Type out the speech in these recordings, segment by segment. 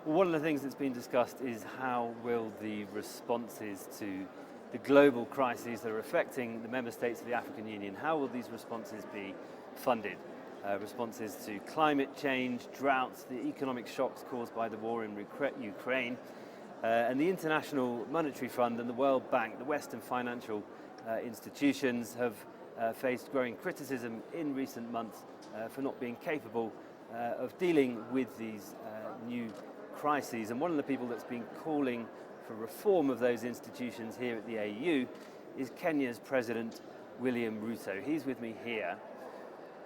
Well, one of the things that's been discussed is how will the responses to the global crises that are affecting the member states of the African Union, how will these responses be funded? Responses to climate change, droughts, the economic shocks caused by the war in Ukraine, and the International Monetary Fund and the World Bank, the Western financial institutions have faced growing criticism in recent months for not being capable of dealing with these new crises. And one of the people that's been calling for reform of those institutions here at the AU is Kenya's President William Ruto. He's with me here.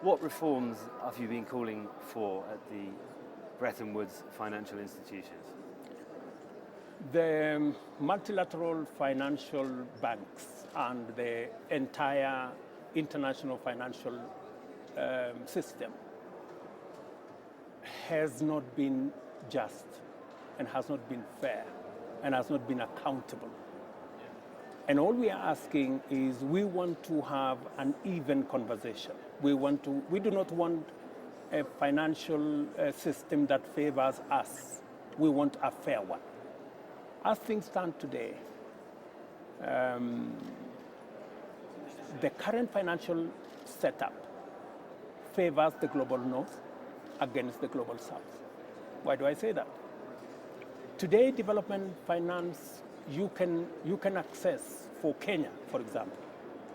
What reforms have you been calling for at the Bretton Woods financial institutions? The multilateral financial banks and the entire international financial system has not been just and has not been fair and has not been accountable. And all we are asking is we want to have an even conversation. We do not want a financial system that favors us. We want a fair one. As things stand today, the current financial setup favors the global north against the global south. Why do I say that? Today, development finance you can access for Kenya, for example,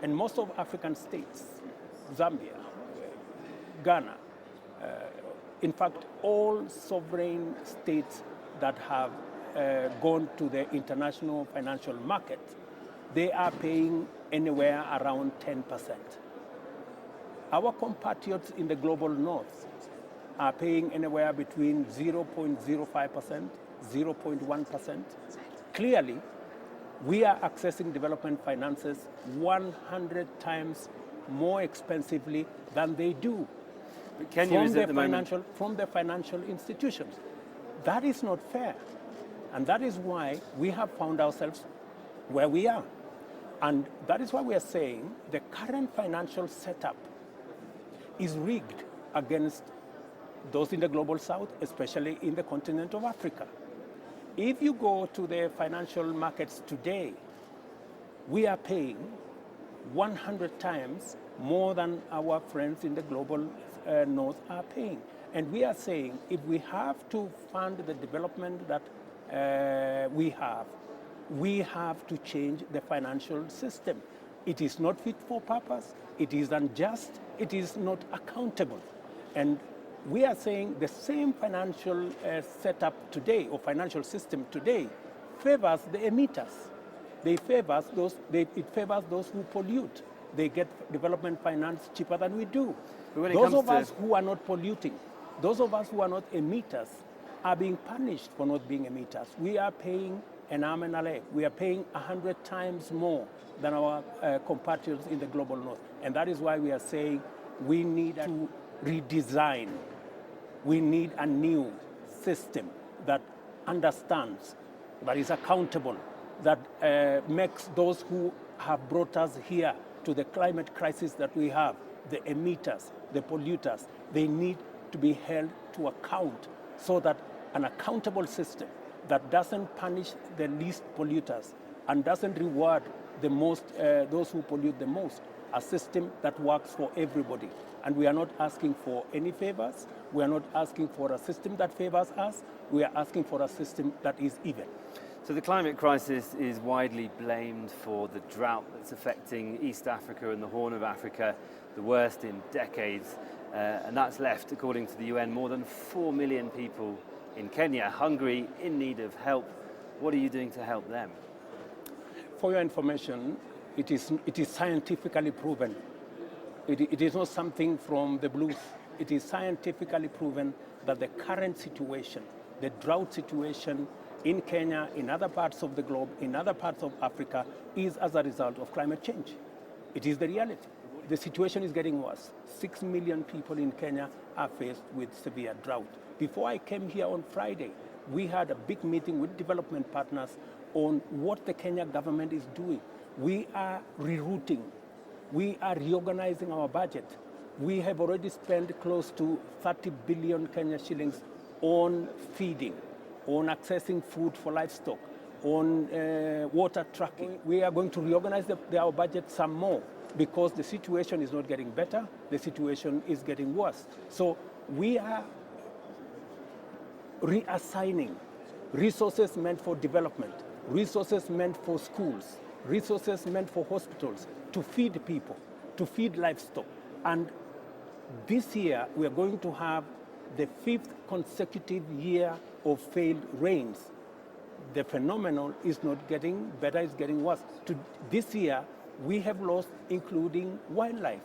and most of African states, Zambia, Ghana, in fact, all sovereign states that have gone to the international financial market, they are paying anywhere around 10%. Our compatriots in the global north are paying anywhere between 0.05%, 0.1%. Clearly, we are accessing development finances 100 times more expensively than they do but Kenya is at the moment from the financial institutions. That is not fair. And that is why we have found ourselves where we are. And that is why we are saying the current financial setup is rigged against those in the global south, especially in the continent of Africa. If you go to the financial markets today, we are paying 100 times more than our friends in the global north are paying. And we are saying if we have to fund the development that we have to change the financial system. It is not fit for purpose, it is unjust, it is not accountable. And we are saying the same financial setup today, or financial system today, favors the emitters. It favors those who pollute. They get development finance cheaper than we do. Those of us who are not polluting, those of us who are not emitters, are being punished for not being emitters. We are paying an arm and a leg. We are paying 100 times more than our compatriots in the global north. And that is why we are saying we need to redesign. We need a new system that understands, that is accountable, that makes those who have brought us here to the climate crisis that we have, the emitters, the polluters, they need to be held to account, so that an accountable system that doesn't punish the least polluters and doesn't reward the most, those who pollute the most, a system that works for everybody. And we are not asking for any favors. We are not asking for a system that favors us. We are asking for a system that is even. So the climate crisis is widely blamed for the drought that's affecting East Africa and the Horn of Africa, the worst in decades. And that's left, according to the UN, more than 4 million people in Kenya, hungry, in need of help. What are you doing to help them? For your information, it is scientifically proven. It is not something from the blues. It is scientifically proven that the current situation, the drought situation in Kenya, in other parts of the globe, in other parts of Africa, is as a result of climate change. It is the reality. The situation is getting worse. 6 million people in Kenya are faced with severe drought. Before I came here on Friday, we had a big meeting with development partners on what the Kenya government is doing. We are rerouting. We are reorganizing our budget. We have already spent close to 30 billion Kenya shillings on feeding, on accessing food for livestock, on water tracking. We are going to reorganize our budget some more because the situation is not getting better, the situation is getting worse. So we are reassigning resources meant for development, resources meant for schools, resources meant for hospitals, to feed people, to feed livestock. And this year, we are going to have the 5th consecutive year of failed rains. The phenomenon is not getting better, it's getting worse. This year, we have lost, including wildlife.